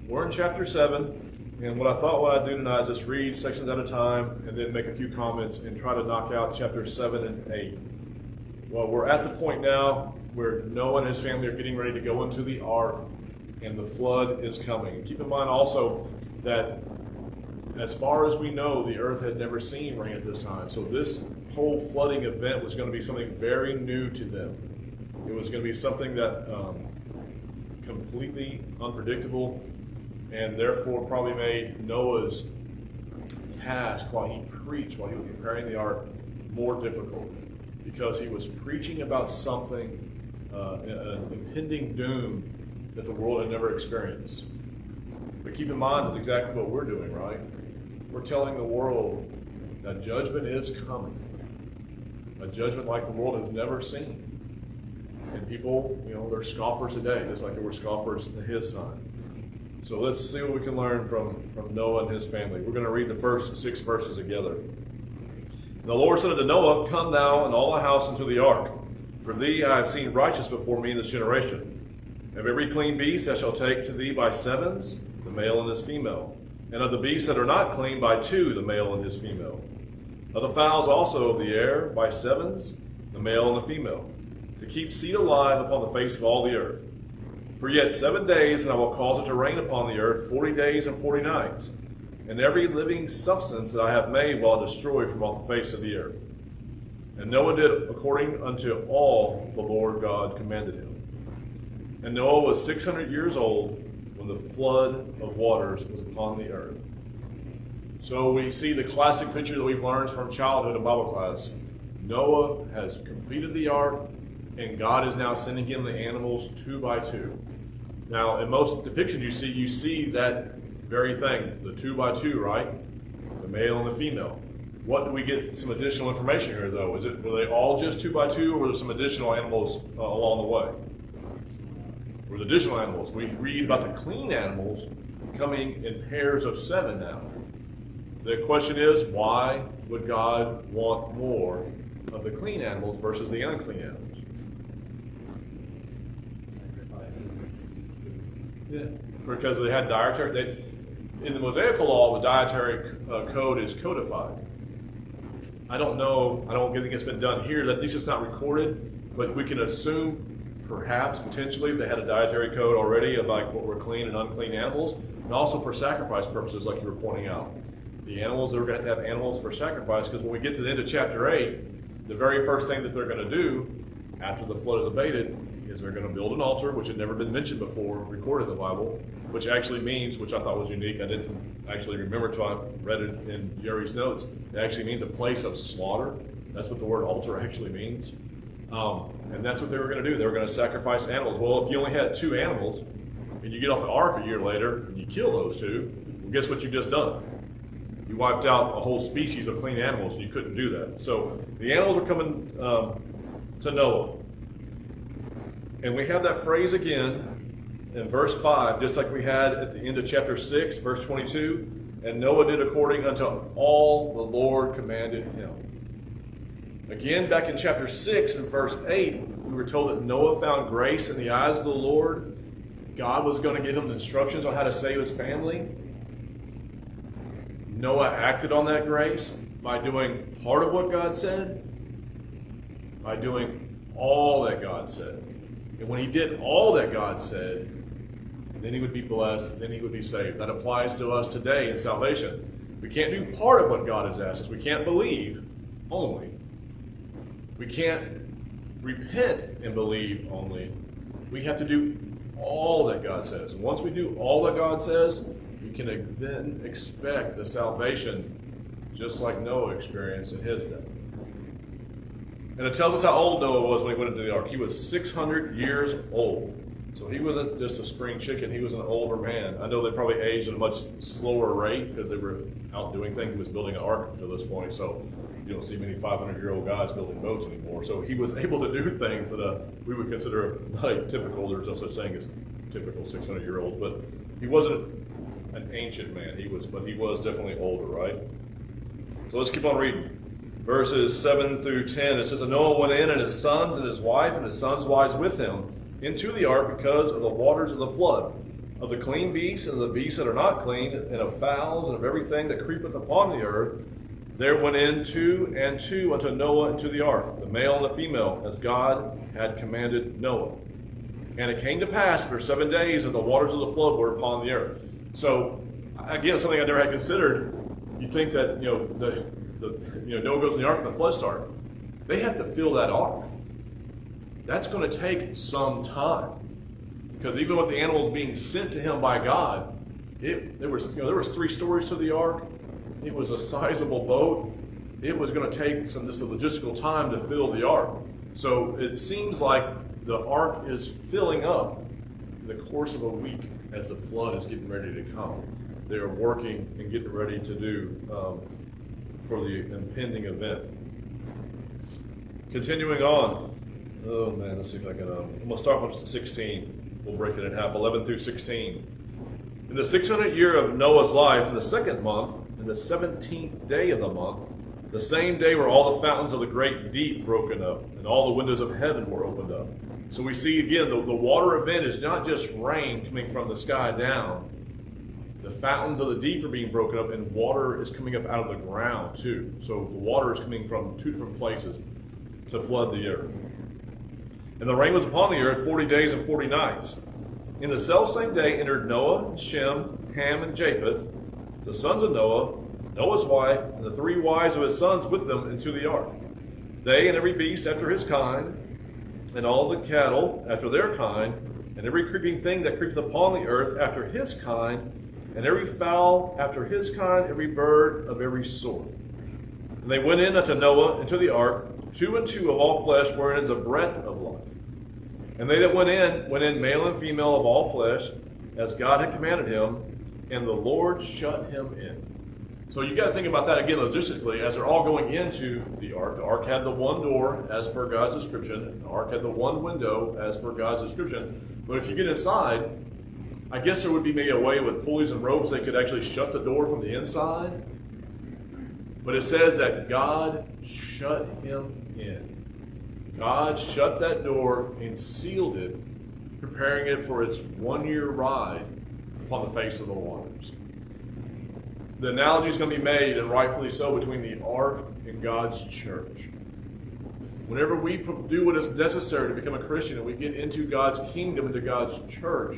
We're in chapter 7, and what I thought what I'd do tonight is just read sections at a time and then make a few comments and try to knock out chapters 7 and 8. Well, we're at the point now where Noah and his family are getting ready to go into the ark, and the flood is coming. Keep in mind also that as far as we know, the earth had never seen rain at this time. So this whole flooding event was going to be something very new to them. It was going to be something that completely unpredictable, and therefore probably made Noah's task while he preached, while he was preparing the ark, more difficult, because he was preaching about something, an impending doom that the world had never experienced. But keep in mind, that's exactly what we're doing, right? We're telling the world that judgment is coming, a judgment like the world has never seen. And people, they're scoffers today, just like there were scoffers in his time. So let's see what we can learn from Noah and his family. We're going to read the first 6 verses together. And the Lord said unto Noah, Come thou and all thy house into the ark, for thee I have seen righteous before me in this generation. Of every clean beast thou shalt take to thee by 7s, the male and his female. And of the beasts that are not clean by 2, the male and his female. Of the fowls also of the air by 7s, the male and the female, to keep seed alive upon the face of all the earth. For yet 7 days, and I will cause it to rain upon the earth 40 days and 40 nights, and every living substance that I have made will I destroy from off the face of the earth. And Noah did according unto all the Lord God commanded him. And Noah was 600 years old when the flood of waters was upon the earth. So we see the classic picture that we've learned from childhood in Bible class. Noah has completed the ark, and God is now sending him the animals 2 by 2. Now, in most depictions you see that very thing, the 2 by 2, right? The male and the female. What do we get some additional information here, though? Were they all just 2 by 2, or were there some additional animals along the way? There was additional animals. We read about the clean animals coming in pairs of 7 now. The question is, why would God want more of the clean animals versus the unclean animals? Yeah, because they had dietary. In the Mosaical law, the dietary code is codified. I don't know. I don't think it's been done here. At least it's not recorded. But we can assume, perhaps, potentially, they had a dietary code already of like what were clean and unclean animals, and also for sacrifice purposes, like you were pointing out. The animals, they were going to have animals for sacrifice, because when we get to the end of chapter 8, the very first thing that they're going to do after the flood is abated is they're going to build an altar, which had never been mentioned before, recorded in the Bible, which actually means, which I thought was unique, I didn't actually remember until I read it in Jerry's notes, it actually means a place of slaughter. That's what the word altar actually means. And that's what they were going to do. They were going to sacrifice animals. Well, if you only had 2 animals, and you get off the ark a year later, and you kill those 2, well, guess what you've just done? You wiped out a whole species of clean animals, and you couldn't do that. So the animals are coming to Noah. And we have that phrase again in verse 5, just like we had at the end of chapter 6, verse 22. And Noah did according unto all the Lord commanded him. Again, back in chapter 6 and verse 8, we were told that Noah found grace in the eyes of the Lord. God was going to give him instructions on how to save his family. Noah acted on that grace by doing part of what God said, by doing all that God said. And when he did all that God said, then he would be blessed, then he would be saved. That applies to us today in salvation. We can't do part of what God has asked us. We can't believe only. We can't repent and believe only. We have to do all that God says. And once we do all that God says, we can then expect the salvation just like Noah experienced in his day. And it tells us how old Noah was when he went into the ark. He was 600 years old. So he wasn't just a spring chicken. He was an older man. I know they probably aged at a much slower rate because they were out doing things. He was building an ark to this point. So you don't see many 500-year-old guys building boats anymore. So he was able to do things that we would consider like typical. There's no such thing as typical 600-year-old. But he wasn't an ancient man. But he was definitely older, right? So let's keep on reading. Verses 7 through 10, it says, And Noah went in, and his sons and his wife and his sons' wives with him, into the ark because of the waters of the flood. of the clean beasts and of the beasts that are not clean, and of fowls and of everything that creepeth upon the earth, there went in two and two unto Noah into the ark, the male and the female, as God had commanded Noah. And it came to pass after 7 days that the waters of the flood were upon the earth. So, again, something I never had considered. You think that Noah goes in the ark and the flood starts. They have to fill that ark. That's going to take some time, because even with the animals being sent to him by God, there was 3 stories to the ark. It was a sizable boat. It was going to take just a logistical time to fill the ark. So it seems like the ark is filling up in the course of a week as the flood is getting ready to come. They are working and getting ready to do for the impending event. Continuing on. Oh man, let's see if I can. I'm going to start with 16. We'll break it in half, 11 through 16. In the 600th year of Noah's life, in the 2nd month, in the 17th day of the month, the same day were all the fountains of the great deep broken up, and all the windows of heaven were opened up. So we see again, the water event is not just rain coming from the sky down. The fountains of the deep are being broken up, and water is coming up out of the ground too. So the water is coming from 2 different places to flood the earth. And the rain was upon the earth 40 days and 40 nights. In the selfsame day entered Noah, Shem, Ham, and Japheth, the sons of Noah, Noah's wife, and the 3 wives of his sons with them into the ark. They and every beast after his kind, and all the cattle after their kind, and every creeping thing that creepeth upon the earth after his kind, and every fowl after his kind, every bird of every sort. And they went in unto Noah into the ark, 2 and 2 of all flesh, wherein is a breath of life. And they that went in male and female of all flesh, as God had commanded him, and the Lord shut him in. So you got to think about that again logistically. As they're all going into the ark had the one door as per God's description. The ark had the one window as per God's description. But if you get inside, I guess there would be maybe a way with pulleys and ropes they could actually shut the door from the inside. But it says that God shut him in. God shut that door and sealed it, preparing it for its 1-year ride upon the face of the waters. The analogy is going to be made, and rightfully so, between the ark and God's church. Whenever we do what is necessary to become a Christian and we get into God's kingdom, into God's church,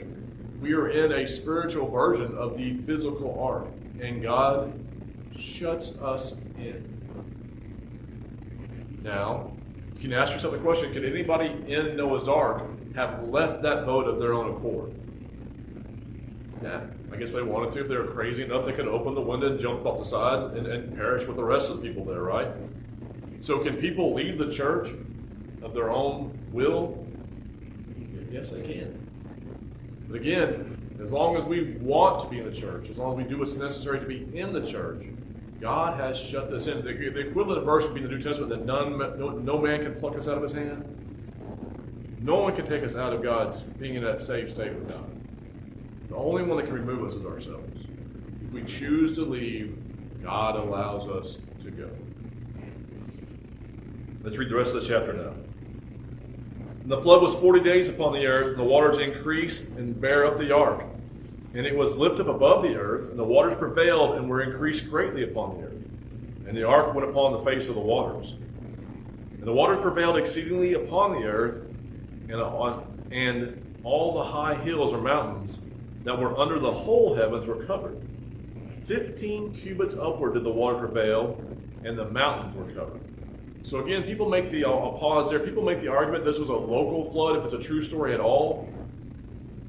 we are in a spiritual version of the physical ark, and God shuts us in. Now, you can ask yourself the question, could anybody in Noah's ark have left that boat of their own accord? Yeah, I guess they wanted to. If they were crazy enough, they could open the window and jump off the side and perish with the rest of the people there, right? So can people leave the church of their own will? Yes, they can. But again, as long as we want to be in the church, as long as we do what's necessary to be in the church, God has shut this in. The equivalent verse would be in the New Testament that no man can pluck us out of his hand. No one can take us out of God's being in that safe state with God. The only one that can remove us is ourselves. If we choose to leave, God allows us to go. Let's read the rest of the chapter now. And the flood was 40 days upon the earth, and the waters increased and bare up the ark. And it was lifted up above the earth, and the waters prevailed and were increased greatly upon the earth. And the ark went upon the face of the waters. And the waters prevailed exceedingly upon the earth, and all the high hills or mountains that were under the whole heavens were covered. 15 cubits upward did the water prevail, and the mountains were covered. So again, people make I'll pause there, people make the argument this was a local flood, if it's a true story at all.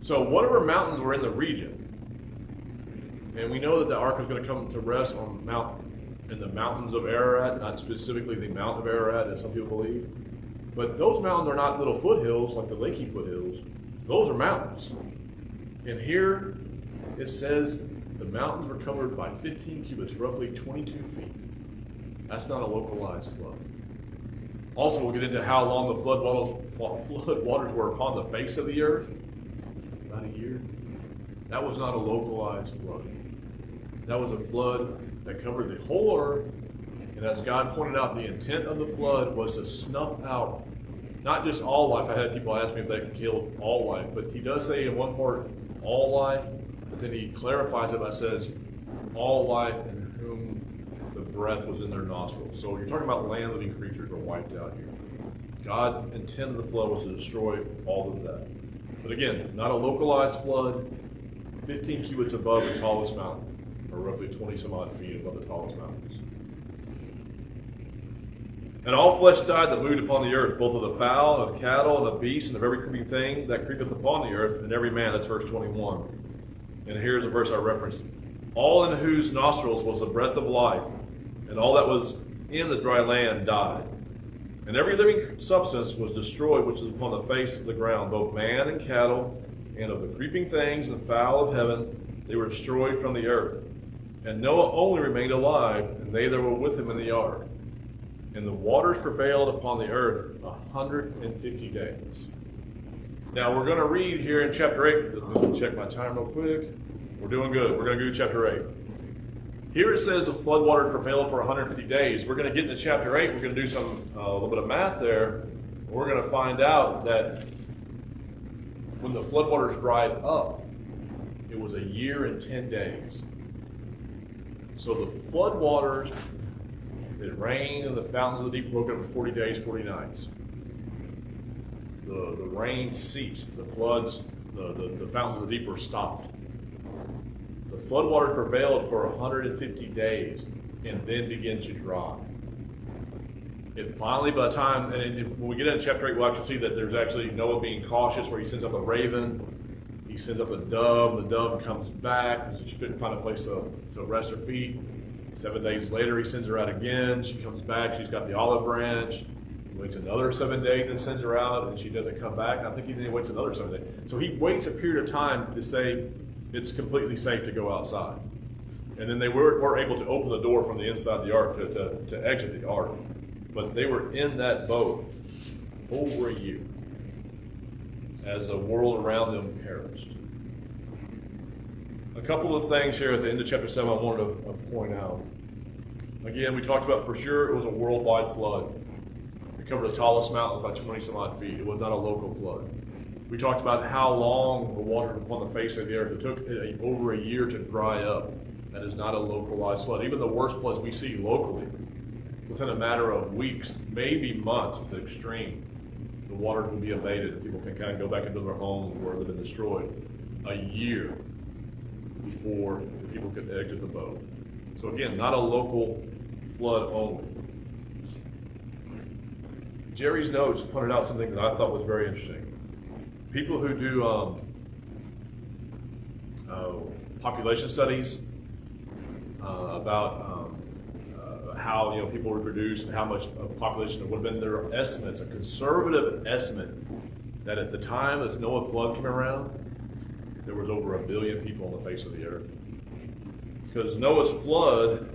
So whatever mountains were in the region, and we know that the ark was going to come to rest on in the mountains of Ararat, not specifically the Mount of Ararat, as some people believe. But those mountains are not little foothills like the Lakey foothills. Those are mountains. And here it says the mountains were covered by 15 cubits, roughly 22 feet. That's not a localized flood. Also, we'll get into how long the flood waters were upon the face of the earth. About a year. That was not a localized flood. That was a flood that covered the whole earth. And as God pointed out, the intent of the flood was to snuff out not just all life. I had people ask me if they could kill all life, but he does say in one part all life, but then he clarifies it by says, all life in whom the breath was in their nostrils. So you're talking about land-living creatures are wiped out here. God intended the flood was to destroy all of that. But again, not a localized flood, 15 cubits above the tallest mountain, or roughly 20 some odd feet above the tallest mountains. And all flesh died that moved upon the earth, both of the fowl, and of cattle, and of beasts, and of every creeping thing that creepeth upon the earth, and every man. That's verse 21. And here's the verse I referenced. All in whose nostrils was the breath of life, and all that was in the dry land died. And every living substance was destroyed which is upon the face of the ground, both man and cattle, and of the creeping things and fowl of heaven, they were destroyed from the earth. And Noah only remained alive, and they that were with him in the ark. And the waters prevailed upon the earth 150 days. Now we're going to read here in chapter 8. Let me check my time real quick. We're doing good. We're going to go to chapter 8. Here it says the flood waters prevailed for 150 days. We're going to get into chapter 8. We're going to do a little bit of math there. We're going to find out that when the flood waters dried up, it was a year and 10 days. So the flood waters, it rained and the fountains of the deep broke up in 40 days, 40 nights. The rain ceased. The floods, the fountains of the deep were stopped. The floodwaters prevailed for 150 days and then began to dry. It finally, by the time, when we get into chapter 8, we'll actually see that there's actually Noah being cautious, where he sends up a raven, he sends up a dove, the dove comes back because she couldn't find a place to rest her feet. 7 days later, he sends her out again. She comes back, she's got the olive branch. He waits another 7 days and sends her out, and she doesn't come back. I think he then waits another 7 days. So he waits a period of time to say it's completely safe to go outside. And then they were able to open the door from the inside of the ark to exit the ark. But they were in that boat over a year as the world around them perished. A couple of things here at the end of chapter 7 I wanted to point out. Again, we talked about for sure it was a worldwide flood. It covered the tallest mountain by 20 some odd feet. It was not a local flood. We talked about how long the water upon the face of the earth. It took over a year to dry up. That is not a localized flood. Even the worst floods we see locally, within a matter of weeks, maybe months, it's extreme. The waters will be abated and people can kind of go back into their homes where they've been destroyed. A year before people could exit the boat. So again, not a local flood only. Jerry's notes pointed out something that I thought was very interesting. People who do population studies about how people reproduce and how much population there would have been, their estimates, a conservative estimate, that at the time that Noah flood came around, there was over 1 billion people on the face of the earth. Because Noah's flood,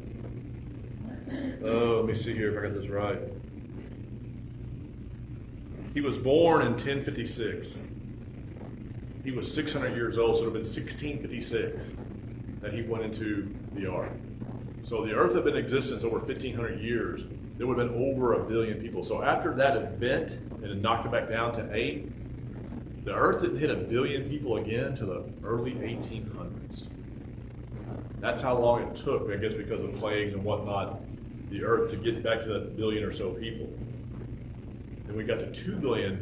let me see here if I got this right. He was born in 1056. He was 600 years old, so it would have been 1656 that he went into the ark. So the earth had been in existence over 1,500 years. There would have been over 1 billion people. So after that event, and it knocked it back down to 8, the earth didn't hit 1 billion people again to the early 1800s. That's how long it took, I guess because of plagues and whatnot, the earth to get back to that 1 billion or so people. And we got to 2 billion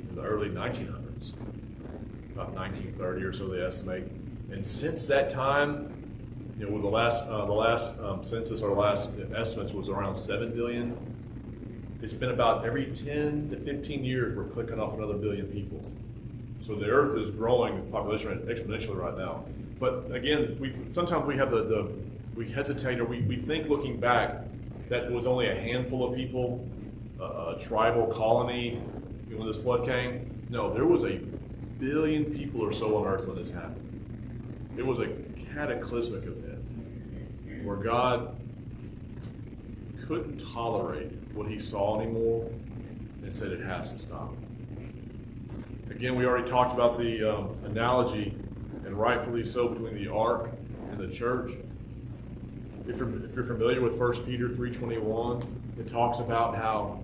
in the early 1900s, about 1930 or so they estimate. And since that time, with the last census or the last estimates was around 7 billion. It's been about every 10 to 15 years we're clicking off another 1 billion people. So the earth is growing population rate exponentially right now. But again, sometimes we have we hesitate, or we think looking back that it was only a handful of people, a tribal colony when this flood came. No, there was 1 billion people or so on earth when this happened. It was a cataclysmic event where God couldn't tolerate what he saw anymore and said it has to stop. Again, we already talked about the analogy, and rightfully so, between the ark and the church. If you're familiar with 1 Peter 3:21, it talks about how,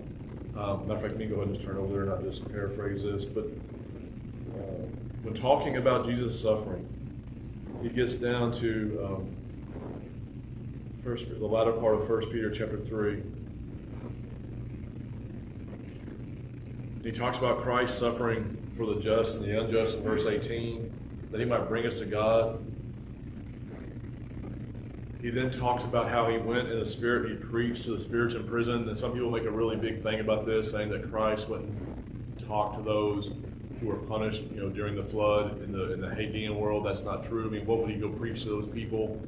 matter of fact, let me go ahead and just turn over there and not just paraphrase this, but when talking about Jesus' suffering, he gets down to the latter part of 1 Peter chapter 3. He talks about Christ suffering for the just and the unjust in verse 18, that he might bring us to God. He then talks about how he went in the Spirit, he preached to the spirits in prison, and some people make a really big thing about this, saying that Christ went and talked to those who were punished, during the flood in the Hadean world. That's not true. I mean, what would he go preach to those people?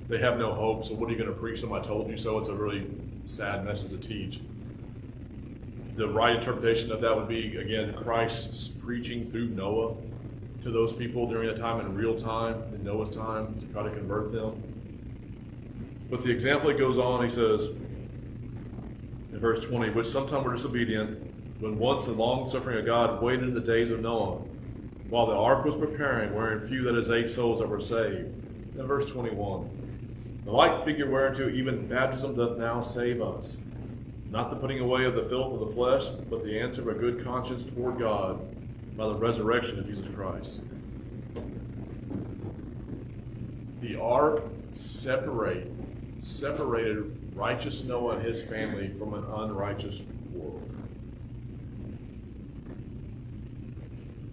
They have no hope, so what are you going to preach to them? I told you so. It's a really sad message to teach. The right interpretation of that would be, again, Christ's preaching through Noah to those people during that time in real time, in Noah's time, to try to convert them. But the example he goes on, he says, in verse 20, which sometime were disobedient, when once the long suffering of God waited in the days of Noah, while the ark was preparing, wherein few, that is 8 souls, that were saved. And verse 21, the like figure whereunto even baptism doth now save us, not the putting away of the filth of the flesh, but the answer of a good conscience toward God by the resurrection of Jesus Christ. The ark separated righteous Noah and his family from an unrighteous world.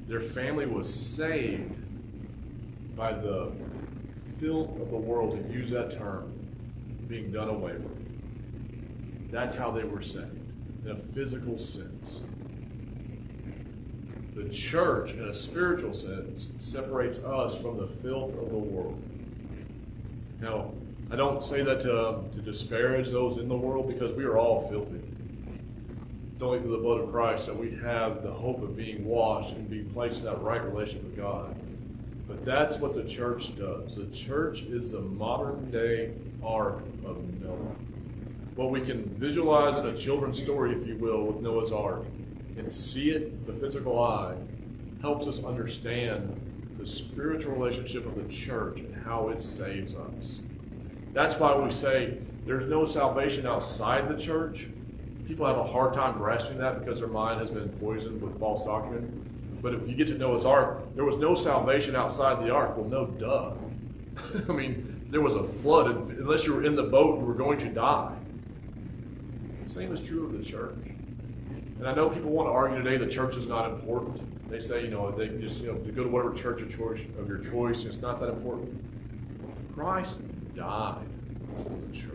Their family was saved by the filth of the world, to use that term, being done away with. That's how they were saved, in a physical sense. The church, in a spiritual sense, separates us from the filth of the world. Now, I don't say that to disparage those in the world, because we are all filthy. It's only through the blood of Christ that we have the hope of being washed and being placed in that right relationship with God. But that's what the church does. The church is the modern day ark of Noah. What we can visualize in a children's story, if you will, with Noah's ark, and see it with the physical eye, helps us understand the spiritual relationship of the church and how it saves us. That's why we say there's no salvation outside the church. People have a hard time grasping that because their mind has been poisoned with false doctrine. But if you get to Noah's ark, there was no salvation outside the ark. Well, no duh. I mean, there was a flood. Unless you were in the boat, you were going to die. The same is true of the church. And I know people want to argue today the church is not important. They say, they can just, go to whatever church of your choice. It's not that important. Christ died for the church.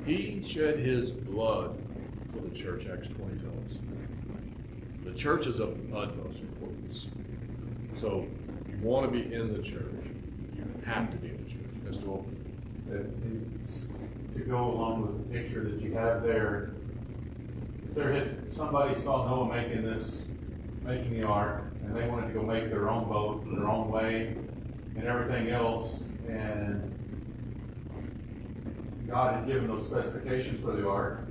He shed his blood for the church, Acts 20 tells us. The church is of utmost importance. So if you want to be in the church, you have to be in the church. Mr. Wolf. To go along with the picture that you have there, if somebody saw Noah making the ark, and they wanted to go make their own boat, their own way, and everything else, and God had given those specifications for the ark,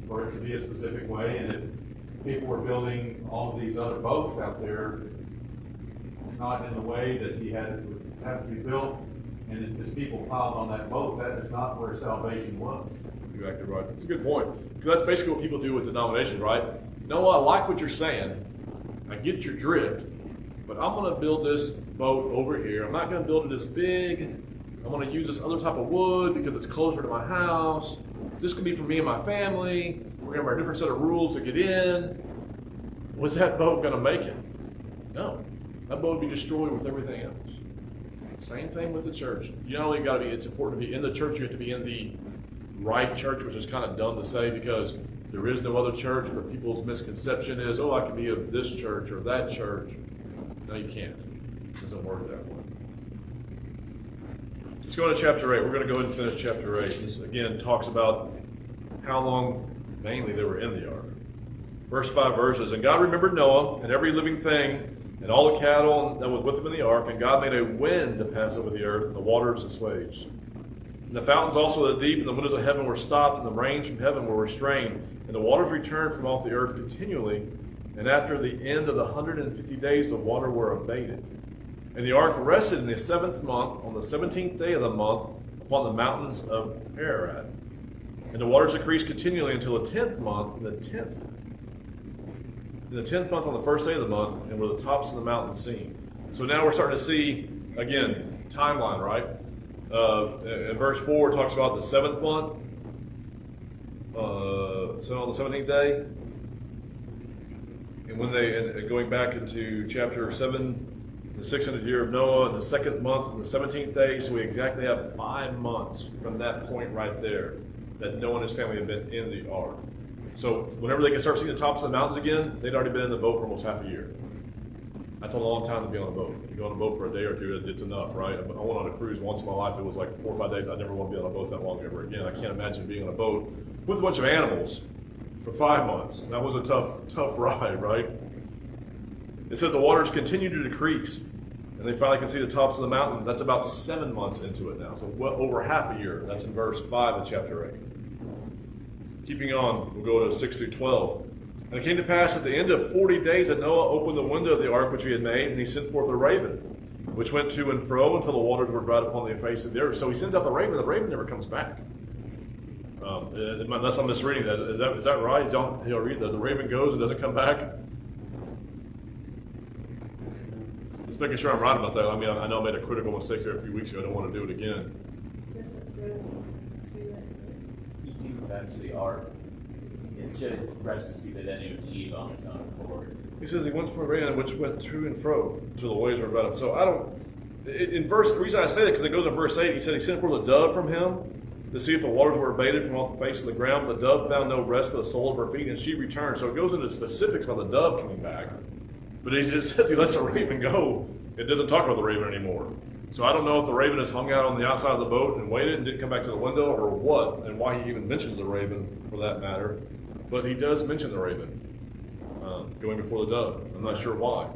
for it to be a specific way, and if people were building all of these other boats out there, not in the way that he had to be built, and if just people piled on that boat, that is not where salvation was. You're exactly right. It's a good point. Because that's basically what people do with denominations, right? Noah, I like what you're saying. I get your drift, but I'm going to build this boat over here. I'm not going to build it as big. I'm going to use this other type of wood because it's closer to my house. This can be for me and my family. We're going to have a different set of rules to get in. Was that boat going to make it? No. That boat would be destroyed with everything else. Same thing with the church. You not only got to be, it's important to be in the church, you have to be in the right church, which is kind of dumb to say because there is no other church, but people's misconception is, I can be of this church or that church. No, you can't. It doesn't work that way. Let's go into chapter 8. We're going to go ahead and finish chapter 8. This, again, talks about how long mainly they were in the ark. Verse 5 verses, and God remembered Noah and every living thing and all the cattle that was with him in the ark, and God made a wind to pass over the earth, and the waters assuaged. And the fountains also of the deep and the windows of heaven were stopped, and the rains from heaven were restrained, and the waters returned from off the earth continually. And after the end of the 150 days, the water were abated. And the ark rested in the 7th month, on the 17th day of the month, upon the mountains of Ararat. And the waters increased continually until the 10th month, and the 10th in the 10th month on the first day of the month, and were the tops of the mountains seen. So now we're starting to see, again, timeline, right? In verse 4, it talks about the 7th month. So on the 17th day, and when and going back into chapter 7, the 600th year of Noah, and the 2nd month on the 17th day, so we exactly have 5 months from that point right there that Noah and his family have been in the ark. So whenever they can start seeing the tops of the mountains again, they'd already been in the boat for almost half a year. That's a long time to be on a boat. If you go on a boat for a day or two, it's enough, right? I went on a cruise once in my life. It was like 4 or 5 days. I never want to be on a boat that long ever again. I can't imagine being on a boat with a bunch of animals for 5 months. That was a tough ride, right? It says the waters continue to decrease, and they finally can see the tops of the mountain. That's about 7 months into it now, so well over half a year. That's in verse 5 of chapter 8. Keeping on, we'll go to 6 through 12. And it came to pass at the end of 40 days that Noah opened the window of the ark which he had made, and he sent forth a raven, which went to and fro until the waters were dried upon the face of the earth. So he sends out the raven never comes back. Unless I'm misreading that. Is that right? He'll read that the raven goes and doesn't come back? Just making sure I'm right about that. I mean, I know I made a critical mistake here a few weeks ago. I don't want to do it again. Back to the ark. It should express the speed that then it would leave on its own accord. He says he went for a raven which went to and fro until the waves were dried up. So I don't. The reason I say that because it goes in verse 8. He said he sent forth a dove from him to see if the waters were abated from off the face of the ground. But the dove found no rest for the sole of her feet, and she returned. So it goes into specifics about the dove coming back. But he just says he lets the raven go. It doesn't talk about the raven anymore. So I don't know if the raven has hung out on the outside of the boat and waited and didn't come back to the window or what, and why he even mentions the raven for that matter. But he does mention the raven going before the dove. I'm not sure why.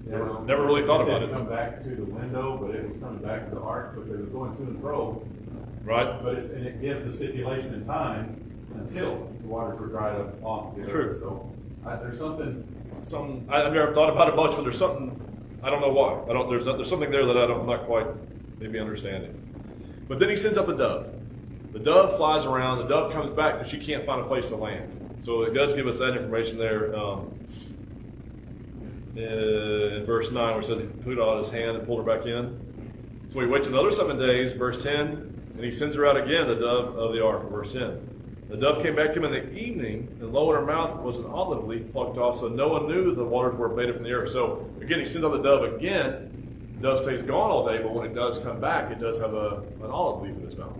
Never really thought about it. It didn't come back to the window, but it was coming back to the ark because it was going to and fro. Right? But it gives the stipulation in time until the waters were dried up off the earth. True. So there's something. I've never thought about it much, but there's something. I don't know why. There's something there that I'm not quite maybe understanding. But then he sends out the dove. The dove flies around. The dove comes back because she can't find a place to land. So it does give us that information there in verse 9 where it says he put it on his hand and pulled her back in. So he waits another 7 days, verse 10, and he sends her out again, the dove of the ark, verse 10. The dove came back to him in the evening, and lo, in her mouth was an olive leaf plucked off, so no one knew the waters were abated from the earth. So again, he sends out the dove again. The dove stays gone all day, but when it does come back, it does have an olive leaf in its mouth.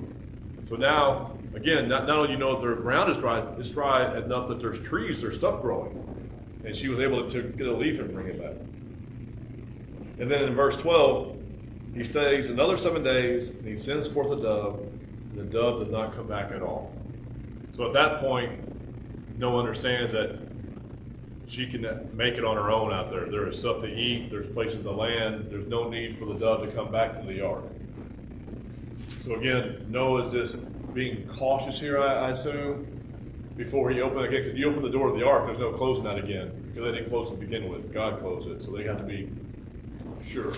So now, again, not only you know that the ground is dry enough that there's trees, there's stuff growing. And she was able to get a leaf and bring it back. And then in verse 12, he stays another 7 days, and he sends forth a dove, and the dove does not come back at all. So at that point, Noah understands that she can make it on her own out there. There is stuff to eat, there's places to land, there's no need for the dove to come back to the ark. So again, Noah is just being cautious here, I assume, before he opened again. Because you open the door of the ark, there's no closing that again, because they didn't close it to begin with. God closed it, so they have to be sure.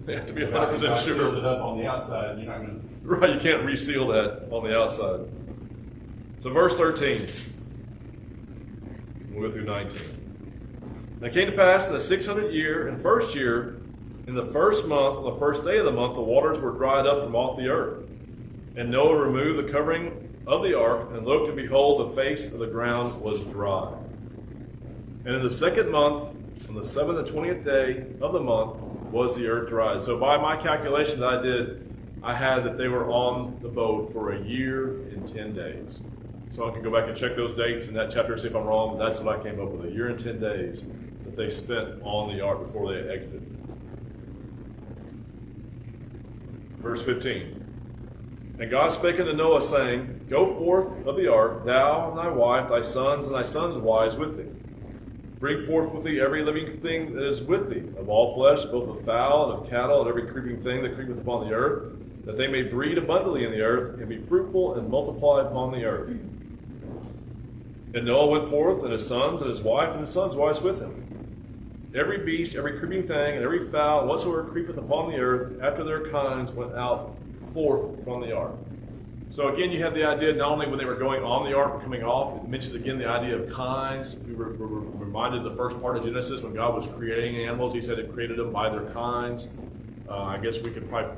They have to be 100% sure. Sealed it up on the outside, you're not going to. Right, you can't reseal that on the outside. So verse 13, we'll go through 19. And it came to pass in the 600th year and first year, in the first month, on the first day of the month, the waters were dried up from off the earth. And Noah removed the covering of the ark, and looked, and behold, the face of the ground was dry. And in the 2nd month, on the 7th and 20th day of the month, was the earth dry. So by my calculations I did, I had that they were on the boat for a year and 10 days. So I can go back and check those dates in that chapter and see if I'm wrong, but that's what I came up with, a year and 10 days that they spent on the ark before they exited. Verse 15. And God spake unto Noah, saying, Go forth of the ark, thou and thy wife, thy sons and thy sons' wives with thee. Bring forth with thee every living thing that is with thee, of all flesh, both of fowl and of cattle, and every creeping thing that creepeth upon the earth, that they may breed abundantly in the earth, and be fruitful and multiply upon the earth. And Noah went forth, and his sons and his wife and his sons' wives with him. Every beast, every creeping thing, and every fowl, and whatsoever creepeth upon the earth, after their kinds, went out forth from the ark. So again, you have the idea not only when they were going on the ark and coming off, it mentions again the idea of kinds. We were reminded of the first part of Genesis when God was creating animals. He said He created them by their kinds. I guess we could probably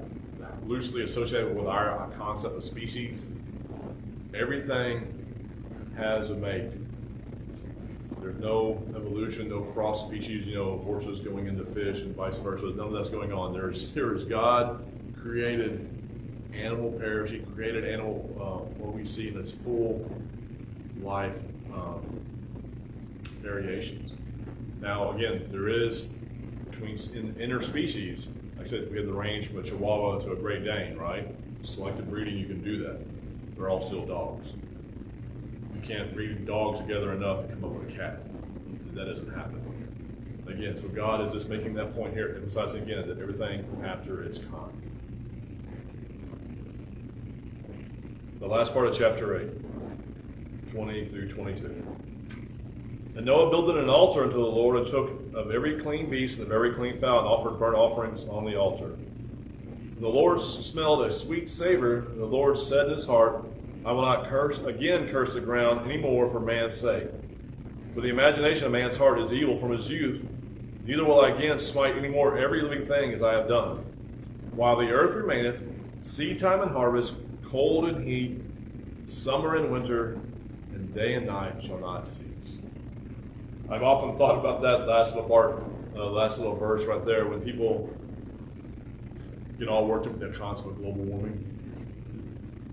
loosely associate it with our concept of species. Everything has a mate. There's no evolution, no cross species, horses going into fish and vice versa. None of that's going on. There is God created animal pairs. He created animal, what we see in its full life variations. Now, again, there is between interspecies. Like I said, we have the range from a Chihuahua to a Great Dane, right? Selective breeding, you can do that. They're all still dogs. You can't breed dogs together enough to come up with a cat. That doesn't happen. Again, so God is just making that point here, emphasizing again that everything after its kind. The last part of chapter 8, 20 through 22. And Noah builded an altar unto the Lord, and took of every clean beast and of every clean fowl, and offered burnt offerings on the altar. And the Lord smelled a sweet savor, and the Lord said in his heart, I will not curse the ground any more for man's sake. For the imagination of man's heart is evil from his youth, neither will I again smite any more every living thing as I have done. While the earth remaineth, seed time and harvest, cold and heat, summer and winter, and day and night shall not cease. I've often thought about that last little part, last little verse right there, when people get all worked up with the concept of global warming,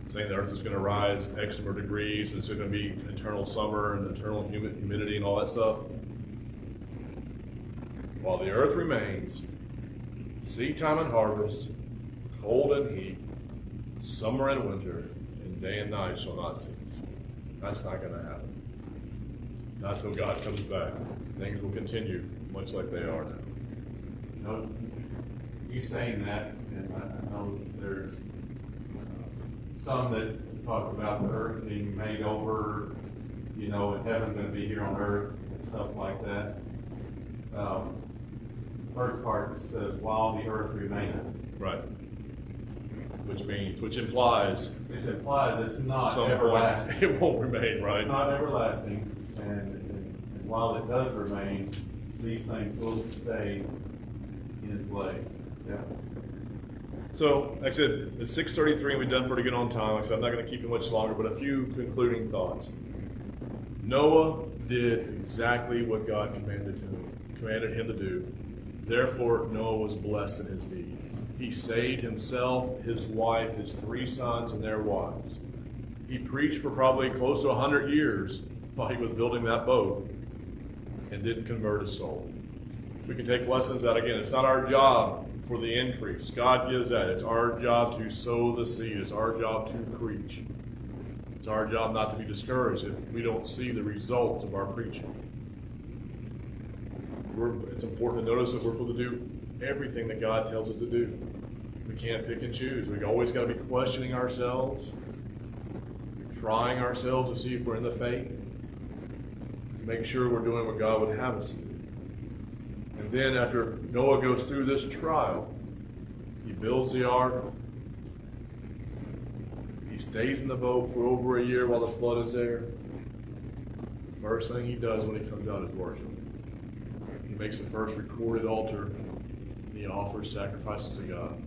saying the earth is going to rise X number of degrees, and it's going to be eternal summer and eternal humidity and all that stuff. While the earth remains, seed time and harvest, cold and heat, summer and winter, and day and night shall not cease. That's not going to happen. Not till God comes back. Things will continue much like they are now. You saying that, and I know there's some that talk about the earth being made over, and heaven going to be here on earth, and stuff like that. First part says, while the earth remaineth. Right. Which implies It implies it's not some everlasting. point it won't remain, right? It's not everlasting, and while it does remain, these things will stay in place. Yeah. So, like I said, it's 6:33 and we've done pretty good on time. Like I said, I'm not going to keep you much longer, but a few concluding thoughts. Noah did exactly what God commanded him to do. Therefore, Noah was blessed in his deed. He saved himself, his wife, his 3 sons, and their wives. He preached for probably close to 100 years while he was building that boat and didn't convert a soul. We can take lessons out. Again, it's not our job for the increase. God gives that. It's our job to sow the seed. It's our job to preach. It's our job not to be discouraged if we don't see the results of our preaching. It's important to notice that we're supposed to do everything that God tells us to do. We can't pick and choose. We've always got to be questioning ourselves, trying ourselves to see if we're in the faith, make sure we're doing what God would have us to do. And then after Noah goes through this trial, he builds the ark. He stays in the boat for over a year while the flood is there. The first thing he does when he comes out is worship. He makes the first recorded altar. And he offers sacrifices to God.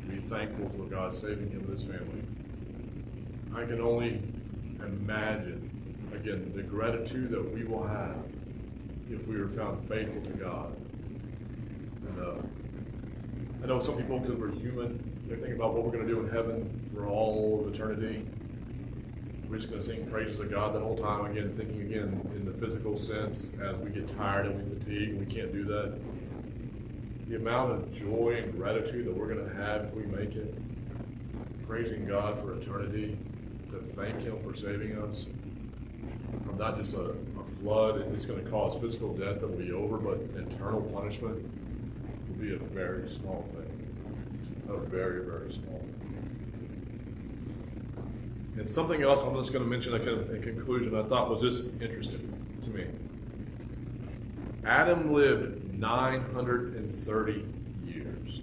Be thankful for God saving him and his family. I can only imagine, again, the gratitude that we will have if we are found faithful to God. And I know some people, because we're human, they think about what we're going to do in heaven for all of eternity. We're just going to sing praises of God the whole time, again, thinking again in the physical sense as we get tired and we fatigue and we can't do that. The amount of joy and gratitude that we're going to have if we make it, praising God for eternity, to thank Him for saving us from not just a flood, and it's going to cause physical death that will be over, but eternal punishment will be a very small thing. A very, very small thing. And something else I'm just going to mention in conclusion I thought was just interesting to me. Adam lived 930 years.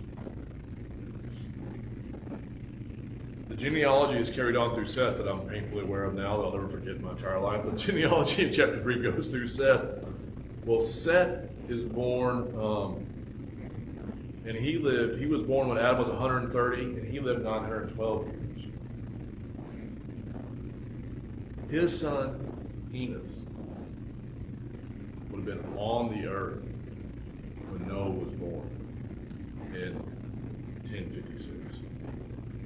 The genealogy is carried on through Seth that I'm painfully aware of now that I'll never forget in my entire life. The genealogy in chapter 3 goes through Seth. Well, Seth is born, and he was born when Adam was 130, and he lived 912 years. His son, Enos, would have been on the earth when Noah was born in 1056.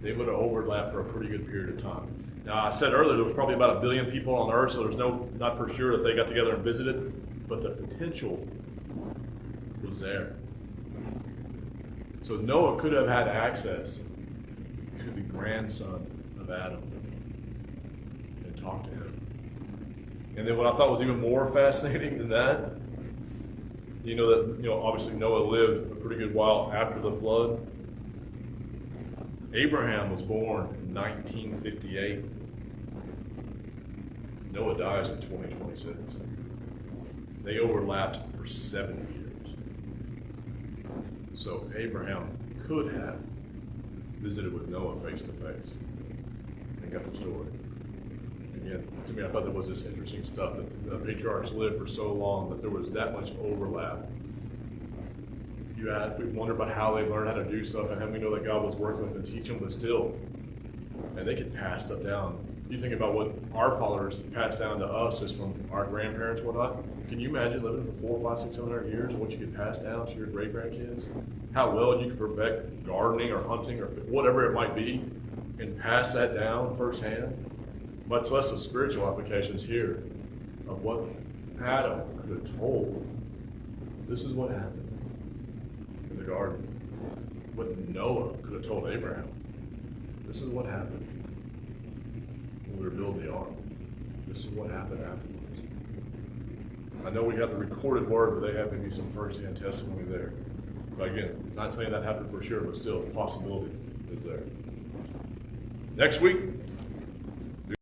They would have overlapped for a pretty good period of time. Now, I said earlier there was probably about 1 billion people on earth, so there's not for sure that they got together and visited, but the potential was there. So Noah could have had access to the grandson of Adam and talked to him. And then what I thought was even more fascinating than that, obviously Noah lived a pretty good while after the flood. Abraham was born in 1958. Noah dies in 2026. They overlapped for 7 years. So Abraham could have visited with Noah face to face and got the story. Again, to me, I thought there was this interesting stuff that the patriarchs lived for so long that there was that much overlap. We wonder about how they learned how to do stuff and how we know that God was working with them, teaching them, but still, and they could pass stuff down. You think about what our fathers passed down to us is from our grandparents and whatnot. Can you imagine living for 400, 500, 600 years and what you could pass down to your great grandkids? How well you could perfect gardening or hunting or whatever it might be and pass that down firsthand? Much less the spiritual applications here of what Adam could have told. This is what happened in the garden. What Noah could have told Abraham. This is what happened when we were building the ark. This is what happened afterwards. I know we have the recorded word, but they have maybe some first-hand testimony there. But again, not saying that happened for sure, but still, the possibility is there. Next week,